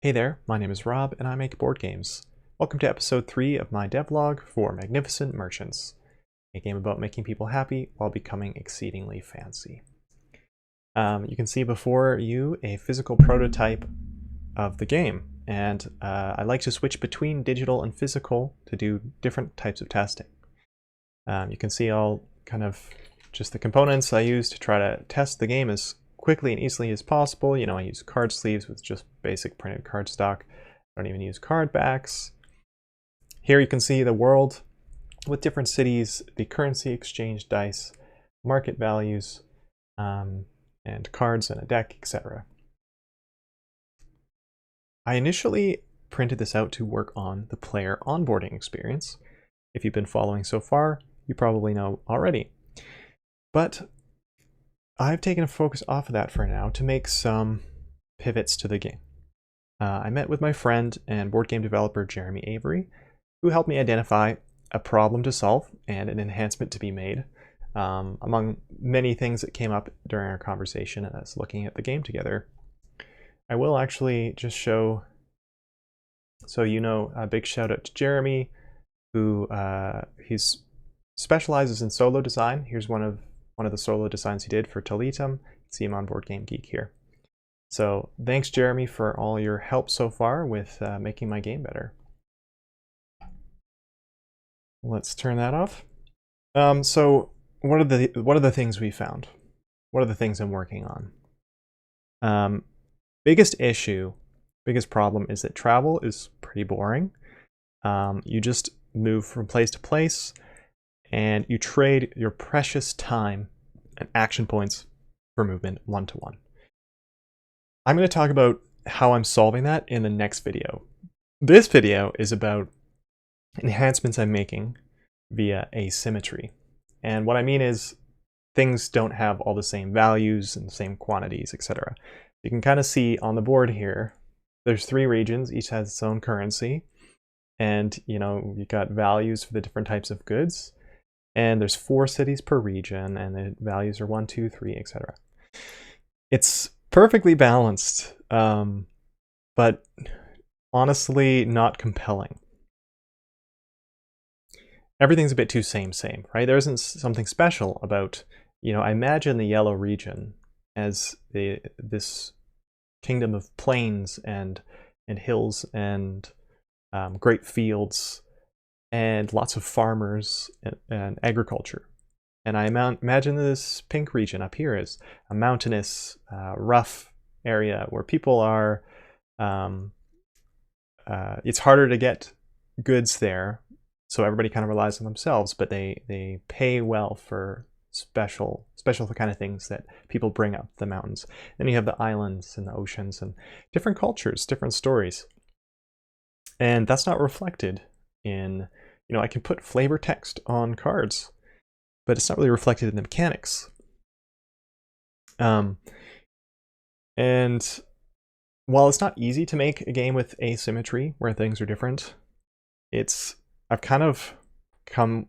Hey there, my name is Rob and I make board games. Welcome to episode 3 of my devlog for Magnificent Merchants, a game about making people happy while becoming exceedingly fancy. You can see before you a physical prototype of the game, and I like to switch between digital and physical to do different types of testing. You can see all kind of just the components I use to try to test the game as quickly and easily as possible. I use card sleeves with just basic printed cardstock. I don't even use card backs. Here you can see the world with different cities, the currency exchange dice, market values, and cards and a deck, etc. I initially printed this out to work on the player onboarding experience. If you've been following so far, you probably know already. But I've taken a focus off of that for now to make some pivots to the game. I met with my friend and board game developer Jeremy Avery, who helped me identify a problem to solve and an enhancement to be made, among many things that came up during our conversation and us looking at the game together. I will actually just show, so a big shout out to Jeremy, who he specializes in solo design. Here's one of the solo designs he did for Talitum. You can see him on Board Game Geek here. So thanks, Jeremy, for all your help so far with making my game better. Let's turn that off. So what are the things we found? What are the things I'm working on? Biggest problem is that travel is pretty boring. You just move from place to place, and you trade your precious time and action points for movement one-to-one. I'm going to talk about how I'm solving that in the next video. This video is about enhancements I'm making via asymmetry. And what I mean is things don't have all the same values and the same quantities, etc. You can kind of see on the board here, there's 3 regions, each has its own currency. And you've got values for the different types of goods. And there's 4 cities per region, and the values are 1, 2, 3, etc. It's perfectly balanced, but honestly not compelling. Everything's a bit too same, right? There isn't something special about, I imagine the yellow region as this kingdom of plains and hills and great fields and lots of farmers and agriculture. And I imagine this pink region up here is a mountainous, rough area where people are, it's harder to get goods there, so everybody kind of relies on themselves, but they pay well for special kind of things that people bring up the mountains. Then you have the islands and the oceans and different cultures, different stories. And that's not reflected in, I can put flavor text on cards, but it's not really reflected in the mechanics. And while it's not easy to make a game with asymmetry where things are different, I've kind of come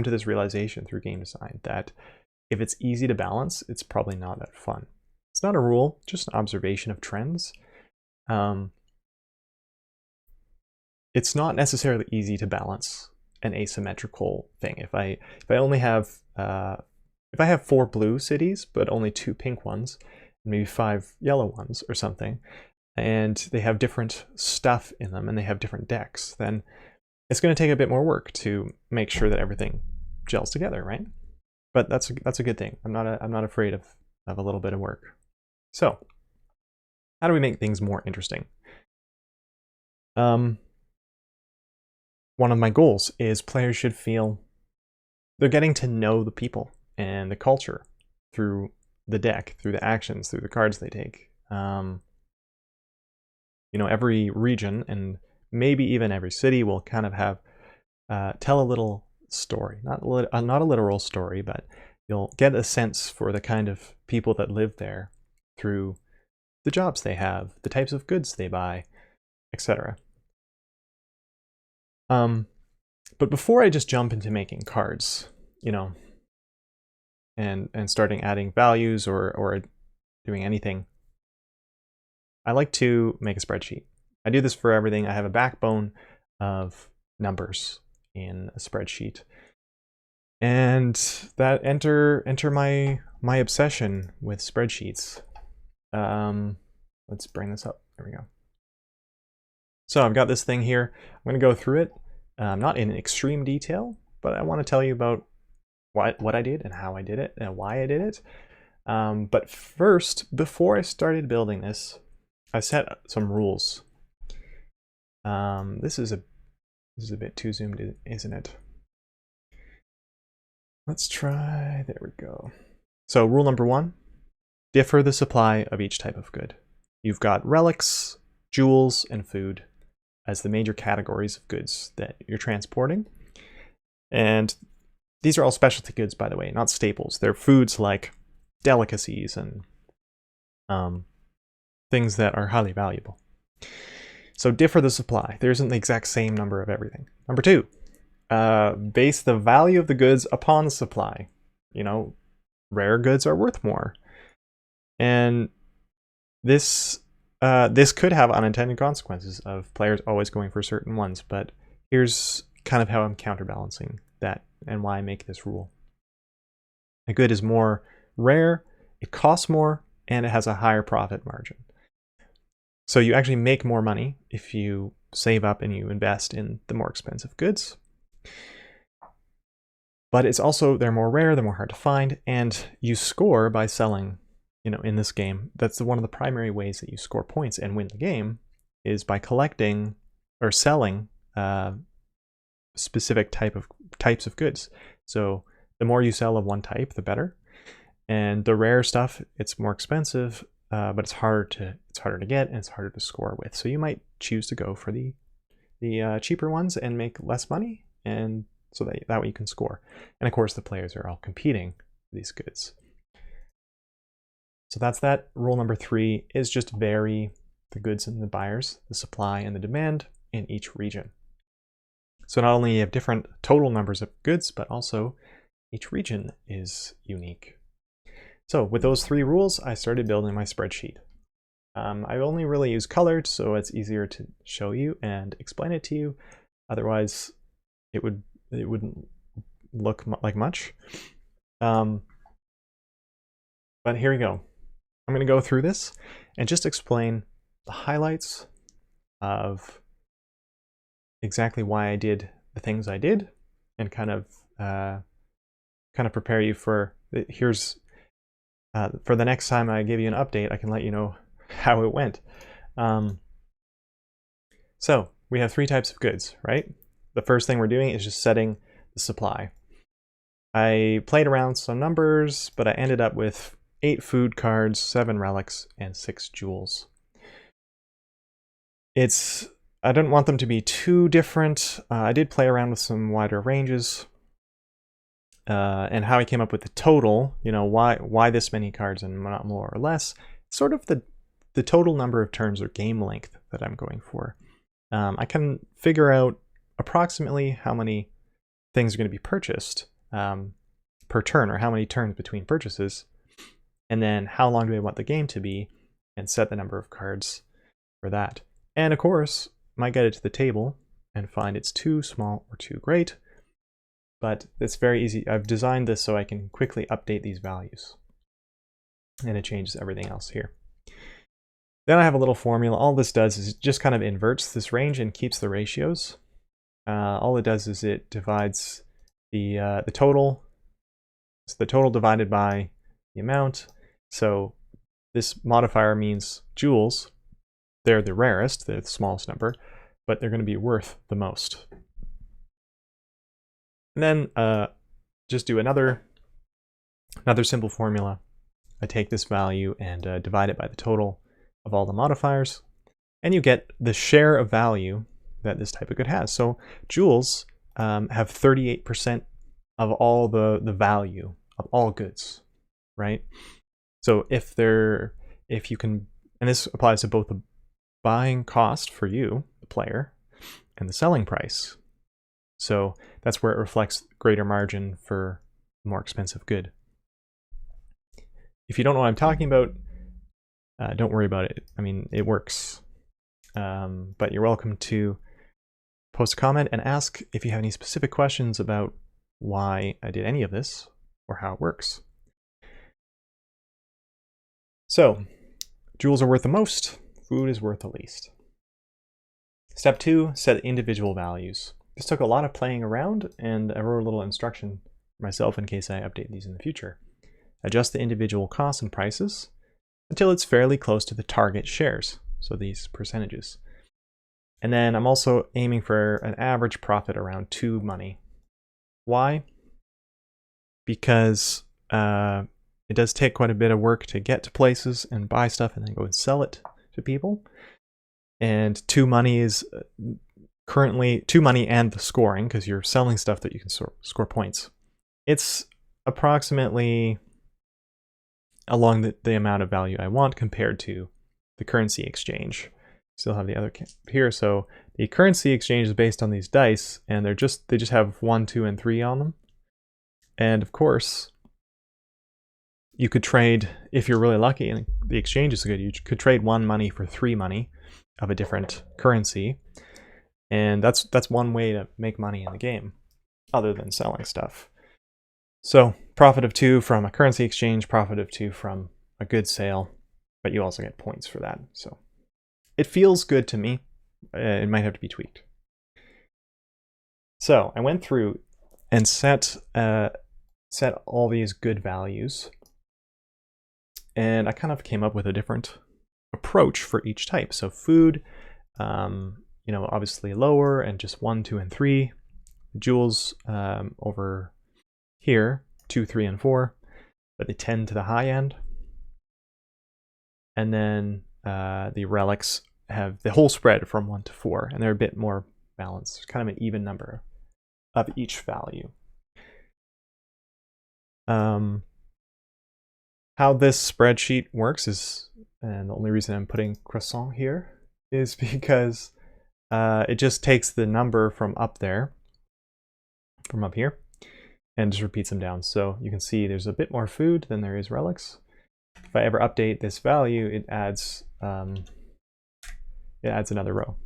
to this realization through game design that if it's easy to balance, it's probably not that fun. It's not a rule, just an observation of trends. It's not necessarily easy to balance an asymmetrical thing. If I only have if I have 4 blue cities but only 2 pink ones, maybe 5 yellow ones or something, and they have different stuff in them and they have different decks, then it's going to take a bit more work to make sure that everything gels together, right? But that's a good thing. I'm not afraid of a little bit of work. So, how do we make things more interesting? One of my goals is players should feel they're getting to know the people and the culture through the deck, through the actions, through the cards they take. Every region and maybe even every city will kind of have tell a little story, not a literal story, but you'll get a sense for the kind of people that live there through the jobs they have, the types of goods they buy, etc. But before I just jump into making cards, and starting adding values or doing anything, I like to make a spreadsheet. I do this for everything. I have a backbone of numbers in a spreadsheet. And that enter my obsession with spreadsheets. Let's bring this up. There we go. So I've got this thing here. I'm going to go through it, not in extreme detail, but I want to tell you about what I did and how I did it and why I did it. But first, before I started building this, I set some rules. This is a bit too zoomed in, isn't it? Let's try, there we go. So rule number 1, differ the supply of each type of good. You've got relics, jewels, and food as the major categories of goods that you're transporting. And these are all specialty goods, by the way, not staples. They're foods like delicacies and things that are highly valuable. So differ the supply. There isn't the exact same number of everything. Number 2, base the value of the goods upon the supply. You know, rare goods are worth more. And this could have unintended consequences of players always going for certain ones, but here's kind of how I'm counterbalancing that and why I make this rule. A good is more rare, it costs more, and it has a higher profit margin. So you actually make more money if you save up and you invest in the more expensive goods. But it's also, they're more rare, they're more hard to find, and you score by selling. You know, in this game, that's one of the primary ways that you score points and win the game is by collecting or selling specific types of goods. So the more you sell of one type, the better. And the rare stuff, it's more expensive, but it's harder to get and it's harder to score with. So you might choose to go for the cheaper ones and make less money, and so that way you can score. And of course, the players are all competing for these goods. So that's that. Rule number 3 is just vary the goods and the buyers, the supply and the demand in each region. So not only you have different total numbers of goods, but also each region is unique. So with those 3 rules, I started building my spreadsheet. I only really use colored, so it's easier to show you and explain it to you. Otherwise, it wouldn't look like much. But here we go. I'm going to go through this and just explain the highlights of exactly why I did the things I did, and kind of prepare you for for the next time I give you an update, I can let you know how it went. So we have 3 types of goods, right? The first thing we're doing is just setting the supply. I played around some numbers, but I ended up with 8 food cards, 7 relics, and 6 jewels. I don't want them to be too different. I did play around with some wider ranges, and how I came up with the total, you know, why this many cards and not more or less, sort of the total number of turns or game length that I'm going for. I can figure out approximately how many things are going to be purchased per turn, or how many turns between purchases, and then how long do I want the game to be, and set the number of cards for that. And of course, might get it to the table and find it's too small or too great, but it's very easy. I've designed this so I can quickly update these values, and it changes everything else here. Then I have a little formula. All this does is it just kind of inverts this range and keeps the ratios. All it does is it divides the total. So the total divided by the amount. So this modifier means jewels. They're the rarest, they're the smallest number, but they're going to be worth the most. And then just do another simple formula. I take this value and divide it by the total of all the modifiers, and you get the share of value that this type of good has. So jewels have 38% of all the value of all goods, right? So if you can, and this applies to both the buying cost for you, the player, and the selling price. So that's where it reflects greater margin for more expensive good. If you don't know what I'm talking about, Don't worry about it. I mean, it works. But you're welcome to post a comment and ask if you have any specific questions about why I did any of this or how it works. So, jewels are worth the most, food is worth the least. Step 2, set individual values. This took a lot of playing around, and I wrote a little instruction for myself in case I update these in the future. Adjust the individual costs and prices until it's fairly close to the target shares, so these percentages. And then I'm also aiming for an average profit around 2 money. Why? Because it does take quite a bit of work to get to places and buy stuff and then go and sell it to people. And 2 money is currently 2 money and the scoring, because you're selling stuff that you can score points. It's approximately along the amount of value I want compared to the currency exchange. Still have the other here. So the currency exchange is based on these dice, and they just have 1, 2, and 3 on them. And of course, you could trade, if you're really lucky and the exchange is good, you could trade 1 money for 3 money of a different currency. And that's one way to make money in the game, other than selling stuff. So profit of 2 from a currency exchange, profit of 2 from a good sale, but you also get points for that. So it feels good to me. It might have to be tweaked. So I went through and set all these good values, and I kind of came up with a different approach for each type. So food, obviously lower, and just 1, 2, and 3. Jewels over here, 2, 3, and 4, but they tend to the high end. And then the relics have the whole spread from 1 to 4, and they're a bit more balanced, kind of an even number of each value. How this spreadsheet works is, and the only reason I'm putting croissant here is because it just takes the number from up there, from up here, and just repeats them down. So you can see there's a bit more food than there is relics. If I ever update this value, it adds another row,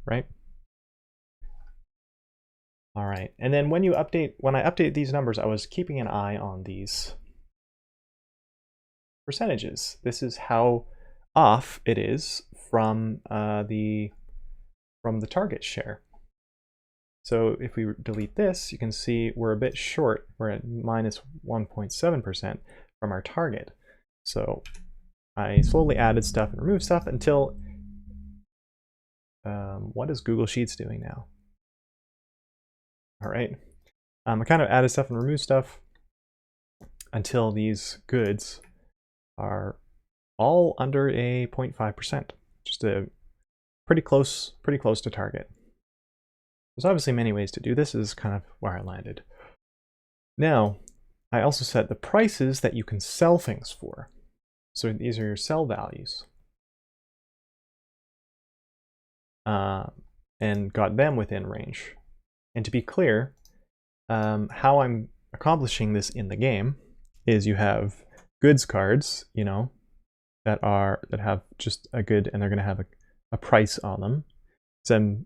right? All right, and then when I update these numbers, I was keeping an eye on these percentages. This is how off it is from the target share. So if we delete this, you can see we're a bit short. We're at minus 1.7% from our target. So I slowly added stuff and removed stuff until, what is Google Sheets doing now? All right, I kind of added stuff and removed stuff until these goods are all under a 0.5%, just a pretty close to target. There's obviously many ways to do this. This is kind of where I landed. Now, I also set the prices that you can sell things for. So these are your sell values. And got them within range. And to be clear, how I'm accomplishing this in the game is you have goods cards, that have just a good, and they're going to have a price on them. So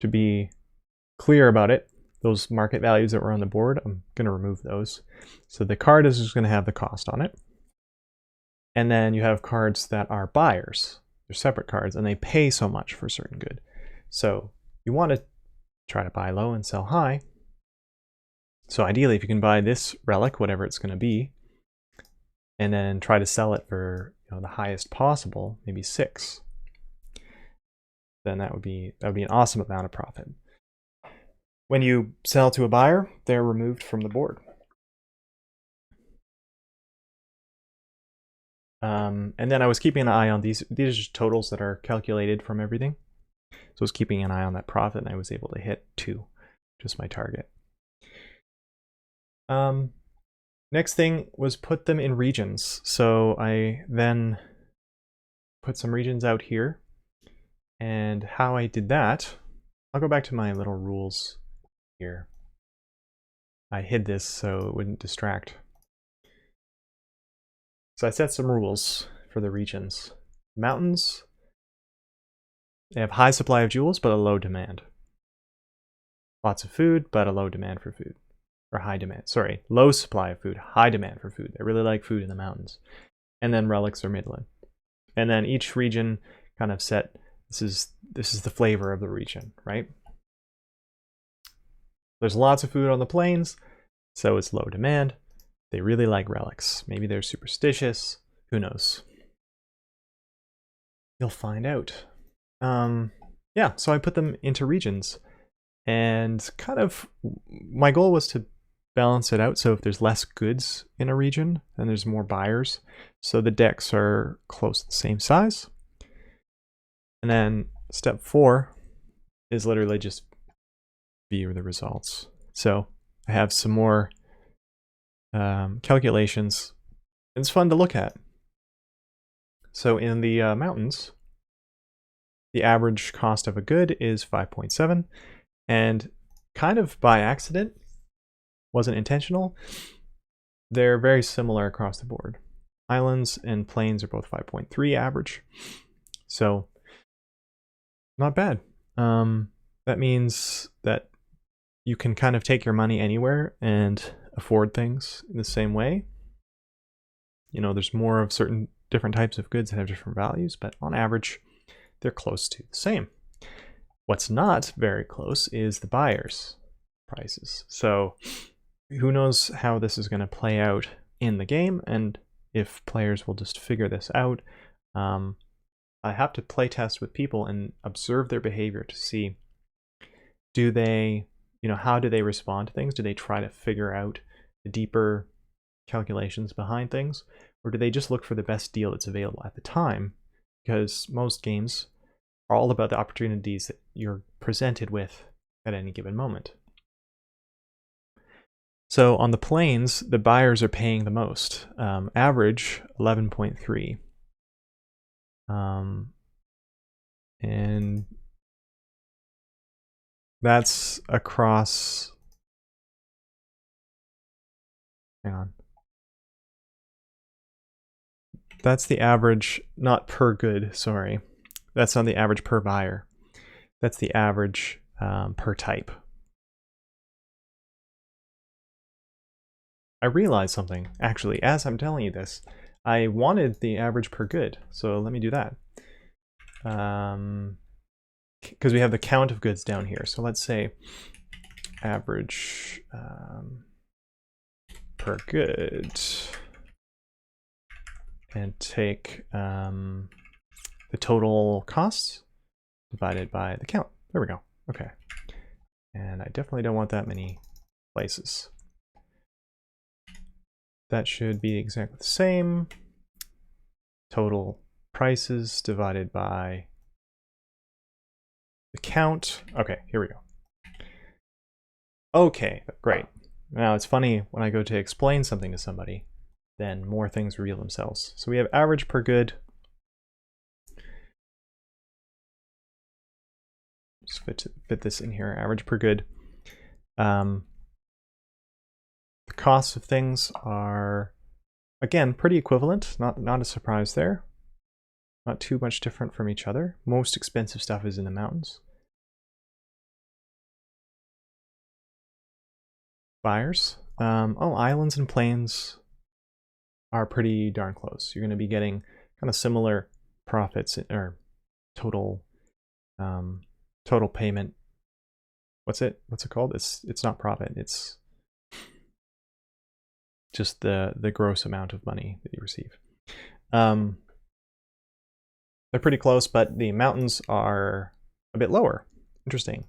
to be clear about it, those market values that were on the board, I'm going to remove those. So the card is just going to have the cost on it. And then you have cards that are buyers. They're separate cards, and they pay so much for a certain good. So you want to try to buy low and sell high. So ideally, if you can buy this relic, whatever it's going to be, and then try to sell it for the highest possible, maybe 6, then that would be an awesome amount of profit. When you sell to a buyer, they're removed from the board. And then I was keeping an eye on these. These are just totals that are calculated from everything. So I was keeping an eye on that profit, and I was able to hit 2, just my target. Next thing was put them in regions. So I then put some regions out here. And how I did that, I'll go back to my little rules here. I hid this so it wouldn't distract. So I set some rules for the regions. Mountains, they have high supply of jewels, but a low demand. Lots of food, but a low demand for food. Or high demand, sorry, low supply of food, high demand for food. They really like food in the mountains. And then relics are middling. And then each region kind of set, this is the flavor of the region, right? There's lots of food on the plains, so it's low demand. They really like relics. Maybe they're superstitious, who knows? You'll find out. Yeah, so I put them into regions. And kind of, my goal was to balance it out, so if there's less goods in a region, then there's more buyers. So the decks are close to the same size. And then step 4 is literally just view the results. So I have some more calculations. It's fun to look at. So in the mountains, the average cost of a good is 5.7, and kind of by accident, wasn't intentional, they're very similar across the board. Islands and plains are both 5.3 average, so not bad. That means that you can kind of take your money anywhere and afford things in the same way. You know, there's more of certain different types of goods that have different values, but on average, they're close to the same. What's not very close is the buyers' prices. So who knows how this is going to play out in the game, and if players will just figure this out. I have to play test with people and observe their behavior to see, do they, how do they respond to things? Do they try to figure out the deeper calculations behind things, or do they just look for the best deal that's available at the time? Because most games are all about the opportunities that you're presented with at any given moment. So on the plains, the buyers are paying the most. Average 11.3. And that's across, hang on. That's the average, not per good, sorry. That's not the average per buyer. That's the average per type. I realized something, actually, as I'm telling you this. I wanted the average per good, so let me do that. Because we have the count of goods down here. So let's say average per good, and take the total costs divided by the count. There we go. Okay. And I definitely don't want that many places. That should be exactly the same. Total prices divided by the count. Okay, here we go. Okay, great. Now it's funny when I go to explain something to somebody, then more things reveal themselves. So we have average per good. Just fit this in here, average per good. The costs of things are, again, pretty equivalent, not a surprise there. Not too much different from each other. Most expensive stuff is in the mountains. Buyers. Islands and plains are pretty darn close. You're going to be getting kind of similar profits, or total total payment. What's it called? It's not profit. It's just the gross amount of money that you receive. They're pretty close, but the mountains are a bit lower. Interesting.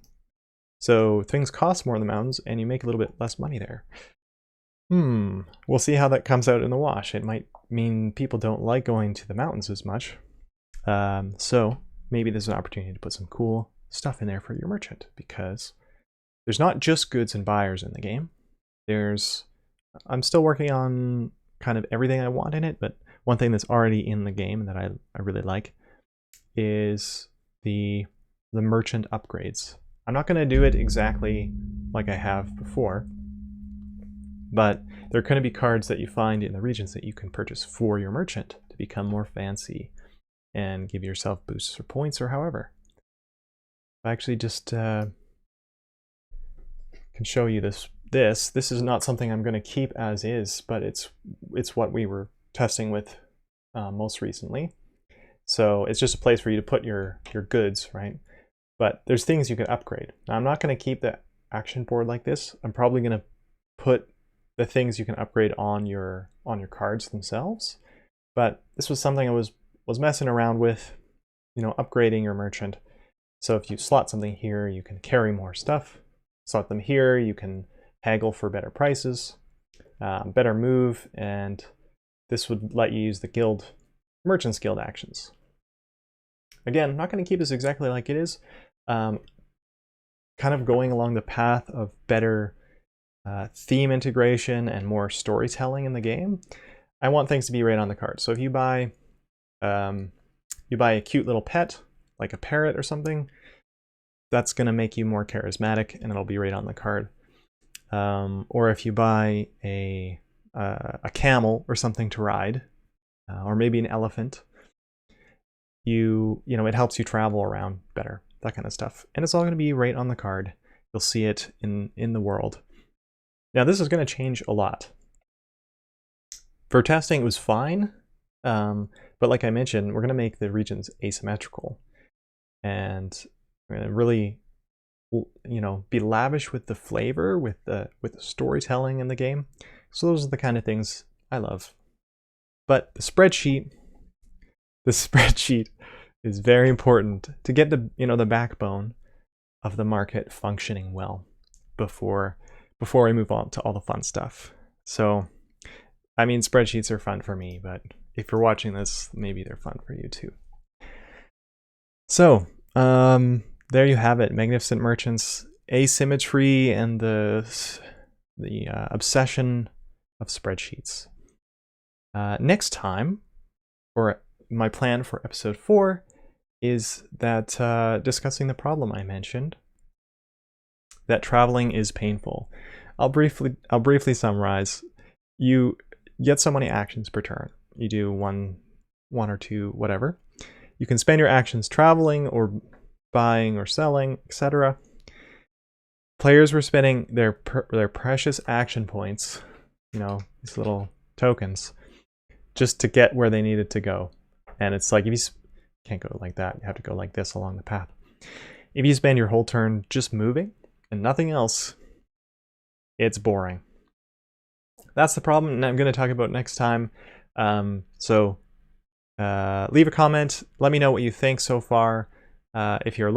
So things cost more in the mountains, and you make a little bit less money there. We'll see how that comes out in the wash. It might mean people don't like going to the mountains as much. So maybe there's an opportunity to put some cool stuff in there for your merchant, because there's not just goods and buyers in the game. I'm still working on kind of everything I want in it, but one thing that's already in the game that I really like is the merchant upgrades. I'm not going to do it exactly like I have before, but there are going to be cards that you find in the regions that you can purchase for your merchant to become more fancy and give yourself boosts or points or however. I actually just can show you this. This is not something I'm going to keep as is, but it's what we were testing with most recently. So it's just a place for you to put your goods, right? But there's things you can upgrade. Now, I'm not going to keep the action board like this. I'm probably going to put the things you can upgrade on your cards themselves. But this was something I was messing around with, you know, upgrading your merchant. So if you slot something here, you can carry more stuff. Slot them here, you can haggle for better prices, better move, and this would let you use the Merchants Guild actions. Again, I'm not going to keep this exactly like it is. Kind of going along the path of better theme integration and more storytelling in the game. I want things to be right on the card. So if you buy a cute little pet, like a parrot or something, that's going to make you more charismatic and it'll be right on the card. Or if you buy a camel or something to ride, or maybe an elephant, you know, it helps you travel around better, that kind of stuff. And it's all going to be right on the card. You'll see it in the world. Now this is going to change a lot. For testing, it was fine. But like I mentioned, we're going to make the regions asymmetrical. And we're going to really, you know, be lavish with the flavor, with the storytelling in the game. So those are the kind of things I love. But the spreadsheet is very important to get the, you know, the backbone of the market functioning well before we move on to all the fun stuff. So, I mean, spreadsheets are fun for me, but if you're watching this, maybe they're fun for you too. So, there you have it, Magnificent Merchants, asymmetry, and the obsession of spreadsheets. Next time, or my plan for episode 4, is that discussing the problem I mentioned, that traveling is painful. I'll briefly summarize. You get so many actions per turn. You do one or two, whatever. You can spend your actions traveling or buying or selling, etc. Players were spending their precious action points, you know, these little tokens, just to get where they needed to go. And it's like, if you can't go like that, you have to go like this along the path. If you spend your whole turn just moving and nothing else, it's boring. That's the problem, and I'm going to talk about next time. So leave a comment. Let me know what you think so far. If you're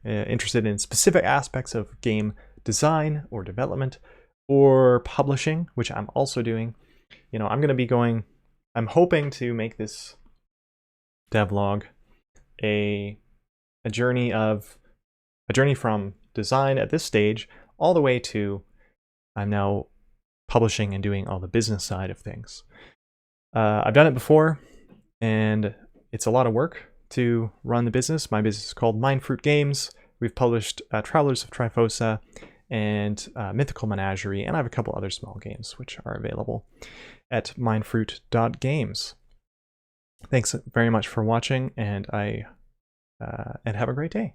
interested in specific aspects of game design or development or publishing, which I'm also doing, you know, I'm hoping to make this devlog a journey from design at this stage all the way to I'm now publishing and doing all the business side of things. I've done it before, and it's a lot of work to run the business. My business is called Mindfruit Games. We've published Travelers of Trifosa and Mythical Menagerie, and I have a couple other small games which are available at mindfruit.games. Thanks very much for watching, and have a great day.